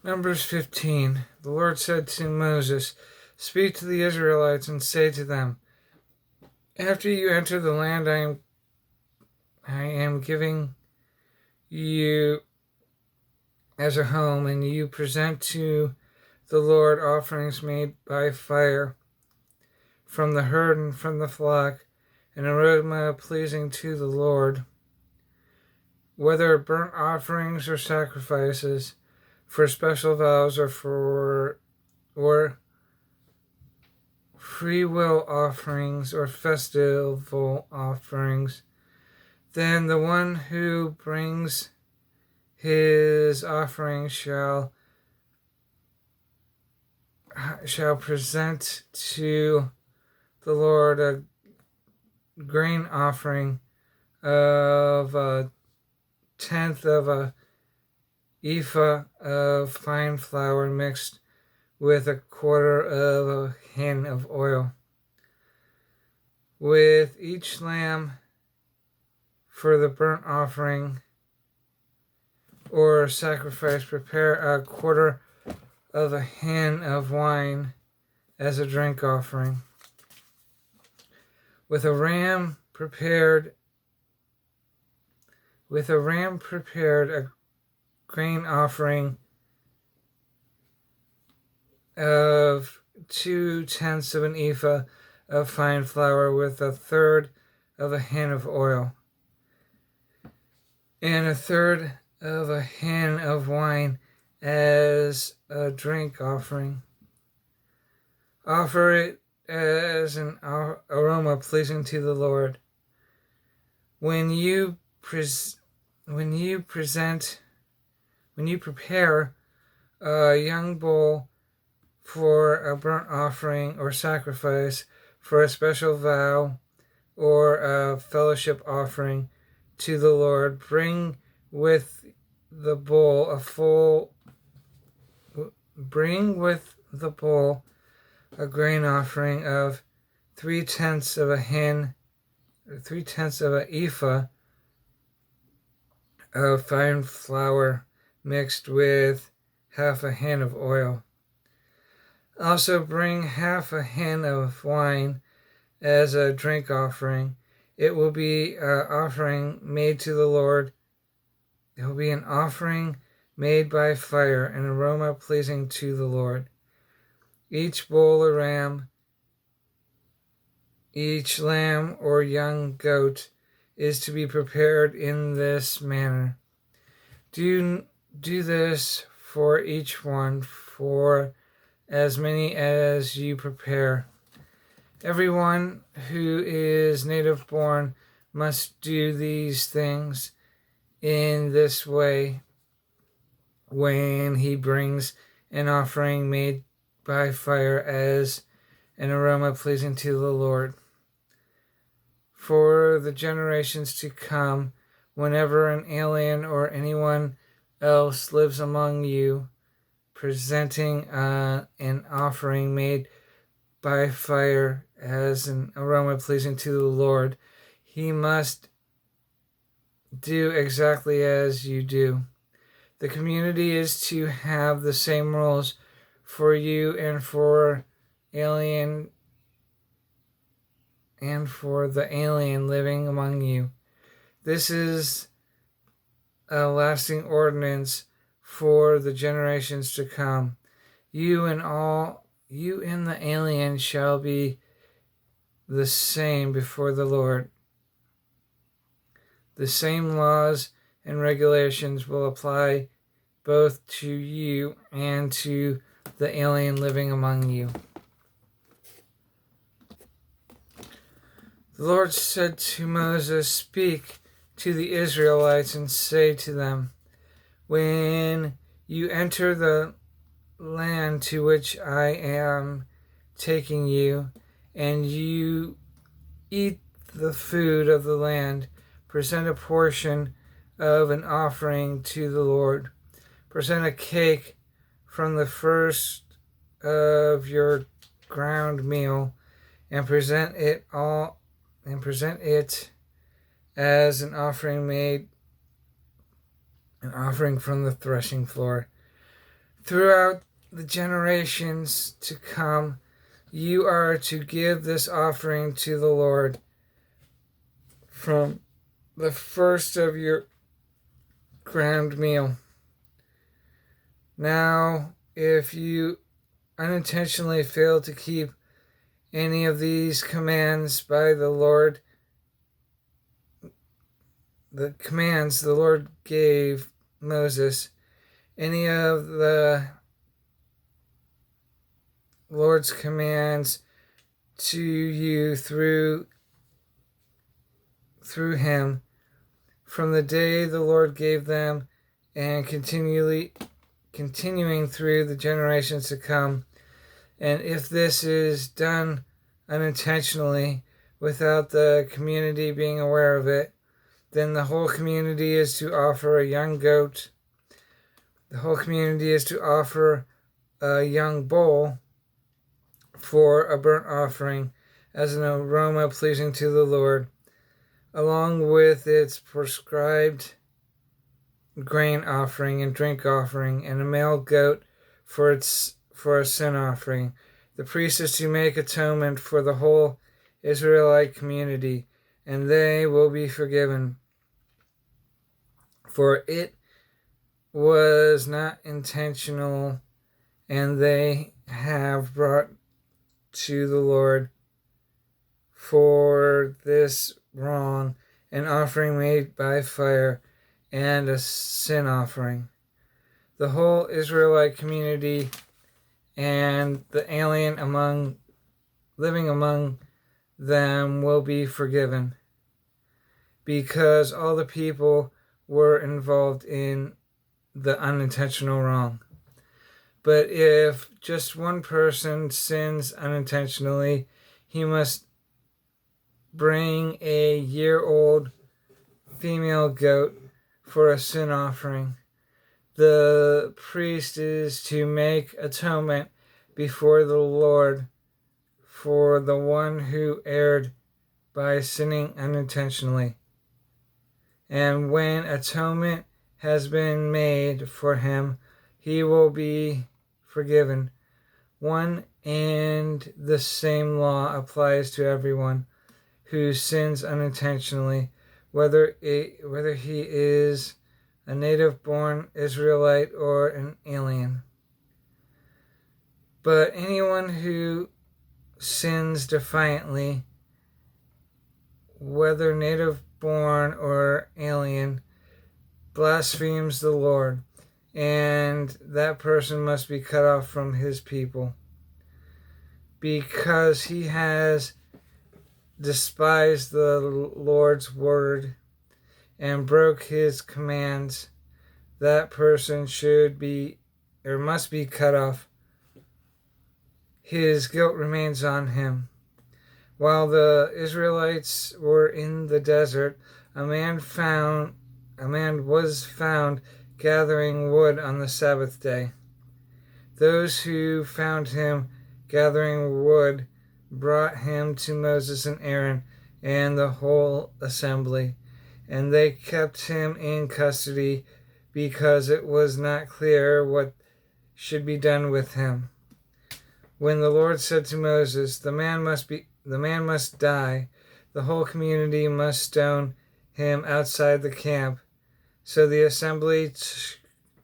Numbers 15. The Lord said to Moses, "Speak to the Israelites and say to them, after you enter the land I am giving you as a home, and you present to the Lord offerings made by fire from the herd and from the flock, an aroma pleasing to the Lord, whether burnt offerings or sacrifices, for special vows or free will offerings or festival offerings, then the one who brings his offering shall present to the Lord a grain offering of a tenth of a ephah of fine flour mixed with a quarter of a hin of oil. With each lamb for the burnt offering or sacrifice, prepare a quarter of a hin of wine as a drink offering. With a ram prepared a grain offering of 2/10 of an ephah of fine flour with a third of a hin of oil, and a third of a hin of wine as a drink offering. Offer it as an aroma pleasing to the Lord. When you prepare a young bull for a burnt offering or sacrifice, for a special vow or a fellowship offering to the Lord, bring with the bull a grain offering of 3/10 of a hin, or 3/10 of an ephah of fine flour mixed with half a hin of oil. Also bring half a hin of wine as a drink offering. It will be an offering made to the Lord. It will be an offering made by fire, an aroma pleasing to the Lord. Each bull or ram, each lamb or young goat is to be prepared in this manner. Do this for each one, for as many as you prepare. Everyone who is native born must do these things in this way when he brings an offering made by fire as an aroma pleasing to the Lord. For the generations to come, whenever an alien or anyone else lives among you, presenting an offering made by fire as an aroma pleasing to the Lord, he must do exactly as you do. The community is to have the same rules for you and for the alien living among you. This is a lasting ordinance for the generations to come. You and the alien shall be the same before the Lord. The same laws and regulations will apply both to you and to the alien living among you." The Lord said to Moses, "Speak to the Israelites and say to them, when you enter the land to which I am taking you, and you eat the food of the land, present a portion of an offering to the Lord. Present a cake from the first of your ground meal, and present it as an offering from the threshing floor. Throughout the generations to come, you are to give this offering to the Lord from the first of your ground meal. Now, if you unintentionally fail to keep any of these commands by the commands the Lord gave Moses, any of the Lord's commands to you through him from the day the Lord gave them and continuing through the generations to come. And if this is done unintentionally without the community being aware of it, then the whole community is to offer a young goat. The whole community is to offer a young bull for a burnt offering as an aroma pleasing to the Lord, along with its prescribed grain offering and drink offering, and a male goat for a sin offering. The priest is to make atonement for the whole Israelite community, and they will be forgiven. For it was not intentional, and they have brought to the Lord for this wrong an offering made by fire and a sin offering. The whole Israelite community and the alien living among them will be forgiven, because all the people were involved in the unintentional wrong. But if just one person sins unintentionally, he must bring a year-old female goat for a sin offering. The priest is to make atonement before the Lord for the one who erred by sinning unintentionally. And when atonement has been made for him, he will be forgiven. One and the same law applies to everyone who sins unintentionally, whether he is a native-born Israelite or an alien. But anyone who sins defiantly, whether native-born or alien, blasphemes the Lord, and that person must be cut off from his people, because he has despised the Lord's word and broke his commands. That person must be cut off. His guilt remains on him. While the Israelites were in the desert, a man was found gathering wood on the Sabbath day. Those who found him gathering wood brought him to Moses and Aaron and the whole assembly, and they kept him in custody because it was not clear what should be done with him. When the Lord said to Moses, the man must die, the whole community must stone him outside the camp. So the assembly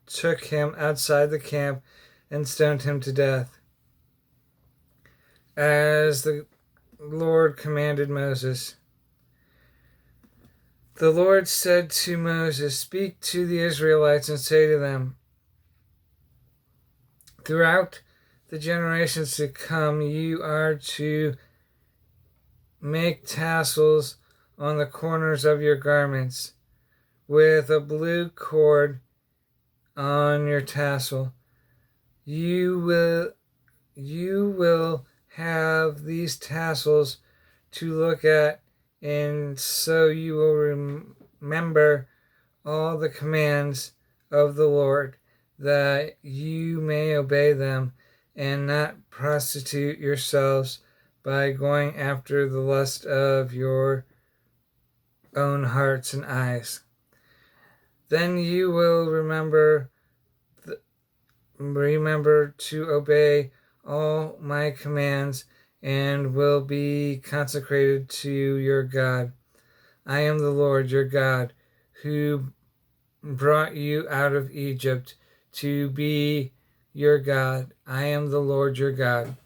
took him outside the camp and stoned him to death, as the Lord commanded Moses. The Lord said to Moses, "Speak to the Israelites and say to them, throughout the generations to come, you are to make tassels on the corners of your garments, with a blue cord on your tassel. You will have these tassels to look at, and so you will remember all the commands of the Lord, that you may obey them and not prostitute yourselves by going after the lust of your own hearts and eyes. Then you will remember remember to obey all my commands and will be consecrated to your God. I am the Lord your God, who brought you out of Egypt to be your God. I am the Lord your God.